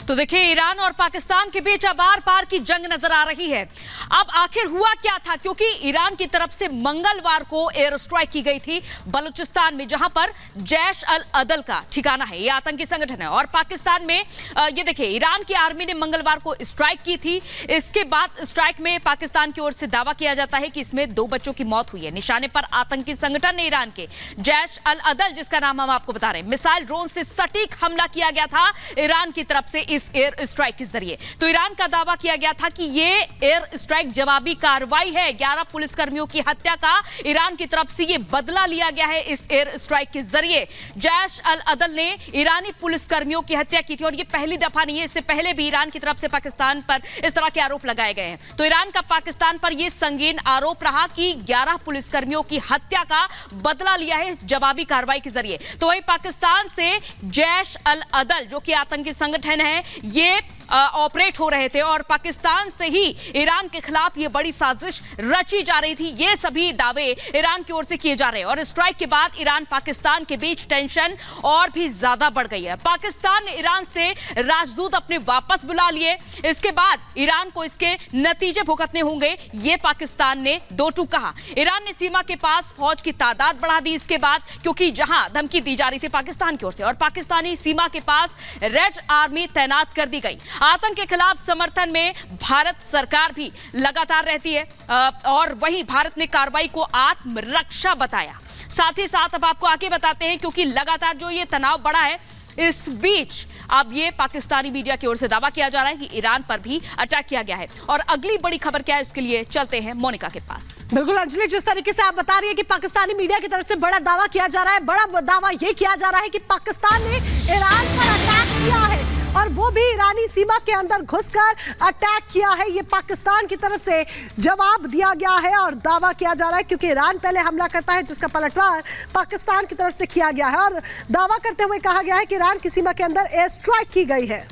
तो देखिए, ईरान और पाकिस्तान के बीच अब आर पार की जंग नजर आ रही है। अब आखिर हुआ क्या था, क्योंकि ईरान की तरफ से मंगलवार को एयर स्ट्राइक की गई थी बलूचिस्तान में, जहां पर जैश अल अदल का ठिकाना है, ये आतंकी संगठन है। और पाकिस्तान में ये देखिए, ईरान की आर्मी ने मंगलवार को स्ट्राइक की थी। इसके बाद स्ट्राइक में पाकिस्तान की ओर से दावा किया जाता है कि इसमें 2 बच्चों की मौत हुई है। निशाने पर आतंकी संगठन ने ईरान के जैश अल अदल, जिसका नाम हम आपको बता रहे हैं, मिसाइल ड्रोन से सटीक हमला किया गया था ईरान की तरफ से इस एयर स्ट्राइक के जरिए। तो ईरान का दावा किया गया था कि ये एयर स्ट्राइक जवाबी कार्रवाई है। 11 पुलिसकर्मियों की हत्या का ईरान की तरफ से ये बदला लिया गया है इस एयर स्ट्राइक के जरिए। जैश अल अदल ने ईरानी पुलिसकर्मियों की हत्या की थी, और ये पहली दफा नहीं है, इससे पहले भी ईरान की तरफ से पाकिस्तान पर इस तरह के आरोप लगाए गए हैं। तो ईरान का पाकिस्तान पर यह संगीन आरोप रहा कि 11 पुलिसकर्मियों की हत्या का बदला लिया है जवाबी कार्रवाई के जरिए। तो वही पाकिस्तान से जैश अल अदल, जो कि आतंकी संगठन है, ये ऑपरेट हो रहे थे, और पाकिस्तान से ही ईरान के खिलाफ ये बड़ी साजिश रची जा रही थी। ये सभी दावे ईरान की ओर से किए जा रहे हैं। और स्ट्राइक के बाद ईरान पाकिस्तान के बीच टेंशन और भी ज्यादा बढ़ गई है। पाकिस्तान ने ईरान से राजदूत अपने वापस बुला लिए। इसके बाद ईरान को इसके नतीजे भुगतने होंगे, ये पाकिस्तान ने दो टूक कहा। ईरान ने सीमा के पास फौज की तादाद बढ़ा दी इसके बाद, क्योंकि जहां धमकी दी जा रही थी पाकिस्तान की ओर से, और पाकिस्तानी सीमा के पास रेड आर्मी तैनात कर दी गई। आतंक के खिलाफ समर्थन में भारत सरकार भी लगातार रहती है, और वहीं भारत ने कार्रवाई को आत्मरक्षा बताया। साथ ही साथ अब आपको आगे बताते हैं, क्योंकि लगातार जो ये तनाव बढ़ा है, इस बीच अब ये पाकिस्तानी मीडिया की ओर से दावा किया जा रहा है कि ईरान पर भी अटैक किया गया है। और अगली बड़ी खबर क्या है, इसके लिए चलते हैं मोनिका के पास। बिल्कुल अंजलि, जिस तरीके से आप बता रही है कि पाकिस्तानी मीडिया की तरफ से बड़ा दावा किया जा रहा है, बड़ा दावा ये किया जा रहा है कि पाकिस्तान ने ईरान पर अटैक किया है, और वो भी ईरानी सीमा के अंदर घुसकर अटैक किया है। ये पाकिस्तान की तरफ से जवाब दिया गया है और दावा किया जा रहा है, क्योंकि ईरान पहले हमला करता है, जिसका पलटवार पाकिस्तान की तरफ से किया गया है। और दावा करते हुए कहा गया है कि ईरान की सीमा के अंदर एयर स्ट्राइक की गई है।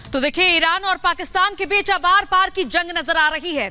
तो देखिए, ईरान और पाकिस्तान के बीच अब आर पार की जंग नजर आ रही है।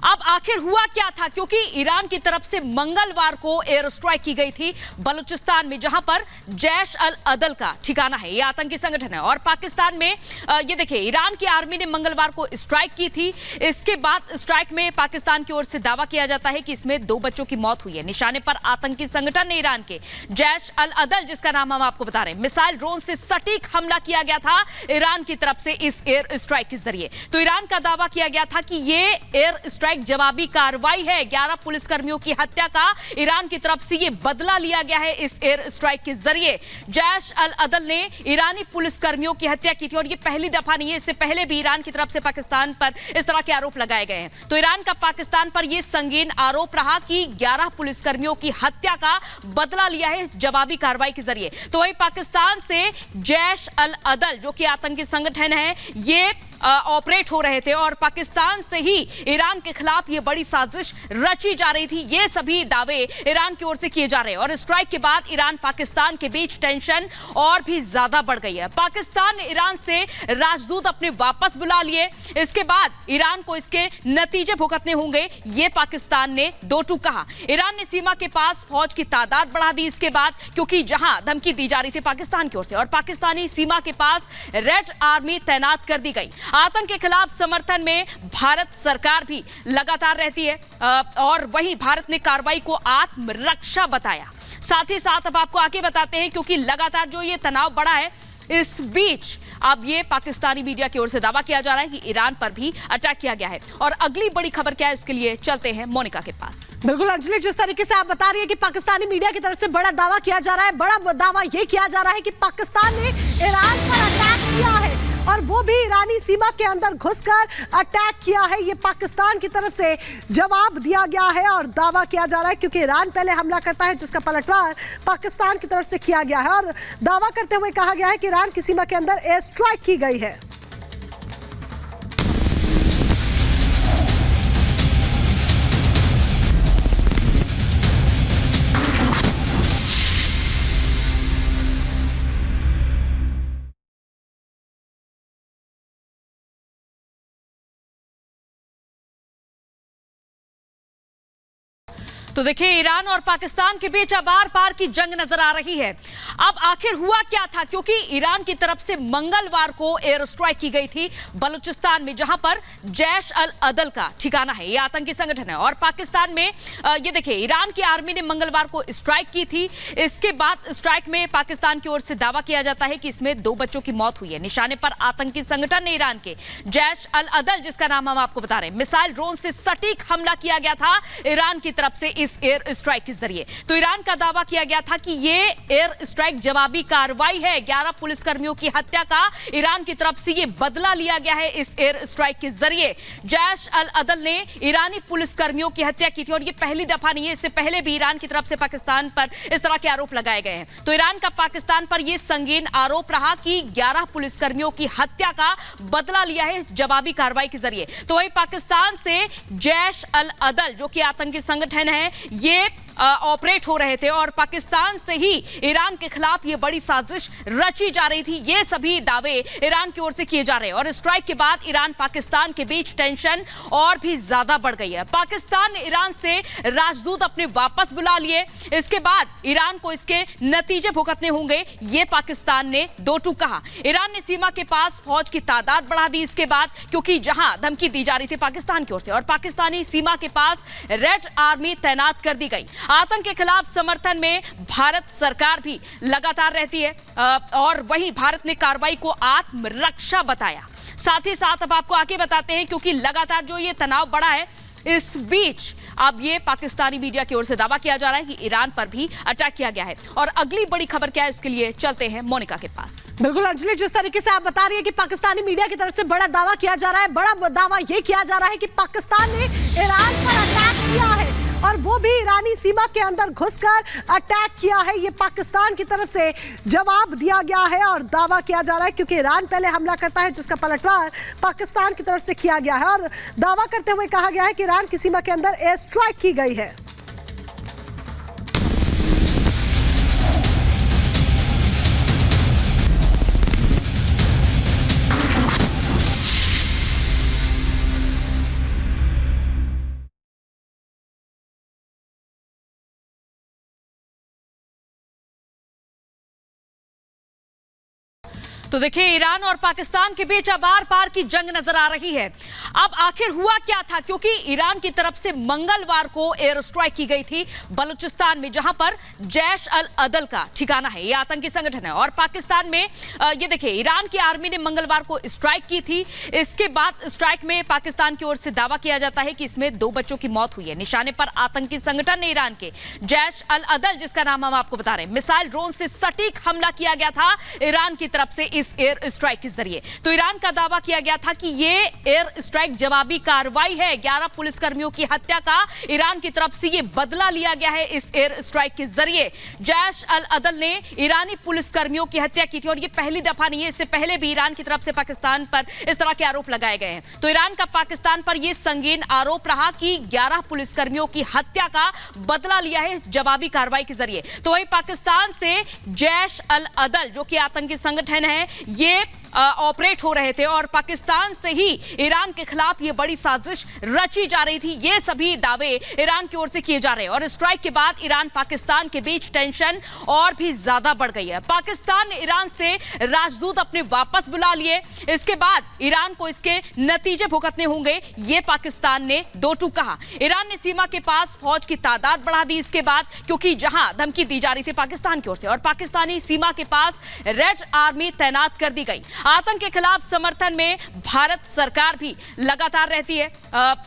अब आखिर हुआ क्या था, क्योंकि ईरान की तरफ से मंगलवार को एयर स्ट्राइक की गई थी बलूचिस्तान में, जहां पर जैश अल अदल का ठिकाना है, ये आतंकी संगठन है। और पाकिस्तान में ये देखिए, ईरान की आर्मी ने मंगलवार को स्ट्राइक की थी। इसके बाद स्ट्राइक में पाकिस्तान की ओर से दावा किया जाता है कि इसमें 2 बच्चों की मौत हुई है। निशाने पर आतंकी संगठन ने ईरान के जैश अल अदल, जिसका नाम हम आपको बता रहे हैं, मिसाइल ड्रोन से सटीक हमला किया गया था ईरान की तरफ से इस एयर स्ट्राइक के जरिए। तो ईरान का दावा किया गया था कि ये एयर स्ट्राइक जवाबी कार्रवाई है। 11 पुलिसकर्मियों की हत्या का ईरान की तरफ से ये बदला लिया गया है इस एयर स्ट्राइक के जरिए। जैश अल अदल ने ईरानी पुलिसकर्मियों की हत्या की थी, और ये पहली दफा नहीं है, इससे पहले भी ईरान की तरफ से पाकिस्तान पर इस तरह के आरोप लगाए गए हैं। तो ईरान का पाकिस्तान पर यह संगीन आरोप रहा कि 11 पुलिसकर्मियों की हत्या का बदला लिया है जवाबी कार्रवाई के जरिए। तो वही पाकिस्तान से जैश अल अदल, जो कि आतंकी संगठन है, ये ऑपरेट हो रहे थे, और पाकिस्तान से ही ईरान के खिलाफ ये बड़ी साजिश रची जा रही थी। ये सभी दावे ईरान की ओर से किए जा रहे हैं। और स्ट्राइक के बाद ईरान पाकिस्तान के बीच टेंशन और भी ज्यादा बढ़ गई है। पाकिस्तान ने ईरान से राजदूत अपने वापस बुला लिए। इसके बाद ईरान को इसके नतीजे भुगतने होंगे, ये पाकिस्तान ने दो टूक कहा। ईरान ने सीमा के पास फौज की तादाद बढ़ा दी इसके बाद, क्योंकि जहां धमकी दी जा रही थी पाकिस्तान की ओर से, और पाकिस्तानी सीमा के पास रेड आर्मी तैनात कर दी गई। आतंक के खिलाफ समर्थन में भारत सरकार भी लगातार रहती है, और वहीं भारत ने कार्रवाई को आत्मरक्षा बताया। साथ ही साथ अब आपको आगे बताते हैं, क्योंकि लगातार जो ये तनाव बढ़ा है, इस बीच अब ये पाकिस्तानी मीडिया की ओर से दावा किया जा रहा है कि ईरान पर भी अटैक किया गया है। और अगली बड़ी खबर क्या है, इसके लिए चलते हैं मोनिका के पास। बिल्कुल अंजलि, जिस तरीके से आप बता रही है कि पाकिस्तानी मीडिया की तरफ से बड़ा दावा किया जा रहा है, बड़ा दावा ये किया जा रहा है कि पाकिस्तान ने ईरान पर अटैक किया है, और वो भी ईरानी सीमा के अंदर घुसकर अटैक किया है। ये पाकिस्तान की तरफ से जवाब दिया गया है और दावा किया जा रहा है, क्योंकि ईरान पहले हमला करता है, जिसका पलटवार पाकिस्तान की तरफ से किया गया है। और दावा करते हुए कहा गया है कि ईरान की सीमा के अंदर एयर स्ट्राइक की गई है। तो देखिए, ईरान और पाकिस्तान के बीच अब आर पार की जंग नजर आ रही है। अब आखिर हुआ क्या था, क्योंकि ईरान की तरफ से मंगलवार को एयर स्ट्राइक की गई थी बलूचिस्तान में, जहां पर जैश अल अदल का ठिकाना है, ये आतंकी संगठन है। और पाकिस्तान में ये देखिए, ईरान की आर्मी ने मंगलवार को स्ट्राइक की थी। इसके बाद स्ट्राइक में पाकिस्तान की ओर से दावा किया जाता है कि इसमें 2 बच्चों की मौत हुई है। निशाने पर आतंकी संगठन ने ईरान के जैश अल अदल, जिसका नाम हम आपको बता रहे हैं, मिसाइल ड्रोन से सटीक हमला किया गया था ईरान की तरफ से इस एयर स्ट्राइक के जरिए। तो ईरान का दावा किया गया था कि ये एयर स्ट्राइक जवाबी कार्रवाई है। 11 पुलिसकर्मियों की हत्या का ईरान की तरफ से ये बदला लिया गया है इस एयर स्ट्राइक के जरिए। जैश अल अदल ने ईरानी पुलिसकर्मियों की हत्या की थी और ये पहली दफा नहीं है, इससे पहले भी ईरान की तरफ से पाकिस्तान पर इस तरह के आरोप लगाए गए हैं। तो ईरान का पाकिस्तान पर यह संगीन आरोप रहा कि 11 पुलिसकर्मियों की हत्या का बदला लिया है जवाबी कार्रवाई के जरिए। तो वही पाकिस्तान से जैश अल अदल, जो कि आतंकी संगठन है, ये ऑपरेट हो रहे थे और पाकिस्तान से ही ईरान के खिलाफ ये बड़ी साजिश रची जा रही थी। ये सभी दावे ईरान की ओर से किए जा रहे हैं और स्ट्राइक के बाद ईरान पाकिस्तान के बीच टेंशन और भी ज्यादा बढ़ गई है। पाकिस्तान ने ईरान से राजदूत अपने वापस बुला लिए। इसके बाद ईरान को इसके नतीजे भुगतने होंगे, ये पाकिस्तान ने दो टूक कहा। ईरान ने सीमा के पास फौज की तादाद बढ़ा दी इसके बाद, क्योंकि जहां धमकी दी जा रही थी पाकिस्तान की ओर से, और पाकिस्तानी सीमा के पास रेड आर्मी तैनात कर दी गई। आतंक के खिलाफ समर्थन में भारत सरकार भी लगातार रहती है और वही भारत ने कार्रवाई को आत्मरक्षा बताया। साथ ही साथ अब आपको आगे बताते हैं, क्योंकि लगातार जो ये तनाव बढ़ा है, इस बीच अब ये पाकिस्तानी मीडिया की ओर से दावा किया जा रहा है कि ईरान पर भी अटैक किया गया है। और अगली बड़ी खबर क्या है, उसके लिए चलते हैं मोनिका के पास। बिल्कुल अंजलि, जिस तरीके से आप बता रही है कि पाकिस्तानी मीडिया की तरफ से बड़ा दावा किया जा रहा है, बड़ा दावा ये किया जा रहा है कि पाकिस्तान ने ईरान पर अटैक किया है और वो भी ईरानी सीमा के अंदर घुसकर अटैक किया है। ये पाकिस्तान की तरफ से जवाब दिया गया है और दावा किया जा रहा है, क्योंकि ईरान पहले हमला करता है जिसका पलटवार पाकिस्तान की तरफ से किया गया है। और दावा करते हुए कहा गया है कि ईरान की सीमा के अंदर एयर स्ट्राइक की गई है। तो देखिए, ईरान और पाकिस्तान के बीच अब आर पार की जंग नजर आ रही है। अब आखिर हुआ क्या था, क्योंकि ईरान की तरफ से मंगलवार को एयर स्ट्राइक की गई थी बलूचिस्तान में, जहां पर जैश अल अदल का ठिकाना है, ये आतंकी संगठन है। और पाकिस्तान में ये देखिए, ईरान की आर्मी ने मंगलवार को स्ट्राइक की थी। इसके बाद स्ट्राइक में पाकिस्तान की ओर से दावा किया जाता है कि इसमें 2 बच्चों की मौत हुई है। निशाने पर आतंकी संगठन ने ईरान के जैश अल अदल, जिसका नाम हम आपको बता रहे हैं, मिसाइल ड्रोन से सटीक हमला किया गया था ईरान की तरफ से इस एयर स्ट्राइक के जरिए। तो ईरान का दावा किया गया था कि ये एयर स्ट्राइक जवाबी कार्रवाई है। 11 पुलिसकर्मियों की हत्या का ईरान की तरफ से ये बदला लिया गया है इस एयर स्ट्राइक के जरिए। जैश अल अदल ने ईरानी पुलिसकर्मियों की हत्या की थी और ये पहली दफा नहीं है, इससे पहले भी ईरान की तरफ से पाकिस्तान पर इस तरह के आरोप लगाए गए हैं। तो ईरान का पाकिस्तान पर यह संगीन आरोप रहा कि 11 पुलिसकर्मियों की हत्या का बदला लिया है जवाबी कार्रवाई के जरिए। तो वही पाकिस्तान से जैश अल अदल, जो कि आतंकी संगठन है, ये ऑपरेट हो रहे थे और पाकिस्तान से ही ईरान के खिलाफ ये बड़ी साजिश रची जा रही थी। ये सभी दावे ईरान की ओर से किए जा रहे हैं और स्ट्राइक के बाद ईरान पाकिस्तान के बीच टेंशन और भी ज्यादा बढ़ गई है। पाकिस्तान ने ईरान से राजदूत अपने वापस बुला लिए। इसके बाद ईरान को इसके नतीजे भुगतने होंगे, ये पाकिस्तान ने दो टूक कहा। ईरान ने सीमा के पास फौज की तादाद बढ़ा दी इसके बाद, क्योंकि जहां धमकी दी जा रही थी पाकिस्तान की ओर से, और पाकिस्तानी सीमा के पास रेड आर्मी तैनात कर दी गई। आतंक के खिलाफ समर्थन में भारत सरकार भी लगातार रहती है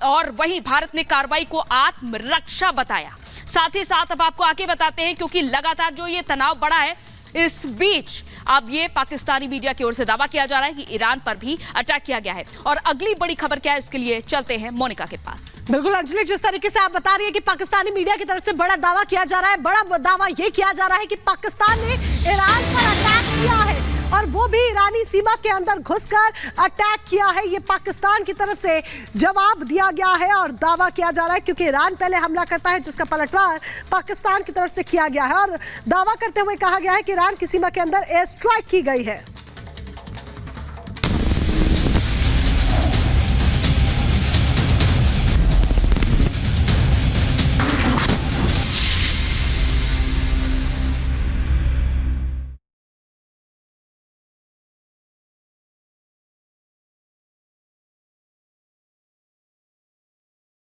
और वही भारत ने कार्रवाई को आत्मरक्षा बताया। साथ ही साथ अब आपको आगे बताते हैं, क्योंकि लगातार जो ये तनाव बढ़ा है, इस बीच अब ये पाकिस्तानी मीडिया की ओर से दावा किया जा रहा है कि ईरान पर भी अटैक किया गया है। और अगली बड़ी खबर क्या है, उसके लिए चलते हैं मोनिका के पास। बिल्कुल अंजलि, जिस तरीके से आप बता रही है कि पाकिस्तानी मीडिया की तरफ से बड़ा दावा किया जा रहा है, बड़ा दावा ये किया जा रहा है कि पाकिस्तान ने ईरान पर अटैक किया है और वो भी ईरानी सीमा के अंदर घुसकर अटैक किया है। ये पाकिस्तान की तरफ से जवाब दिया गया है और दावा किया जा रहा है, क्योंकि ईरान पहले हमला करता है जिसका पलटवार पाकिस्तान की तरफ से किया गया है। और दावा करते हुए कहा गया है कि ईरान की सीमा के अंदर एयर स्ट्राइक की गई है।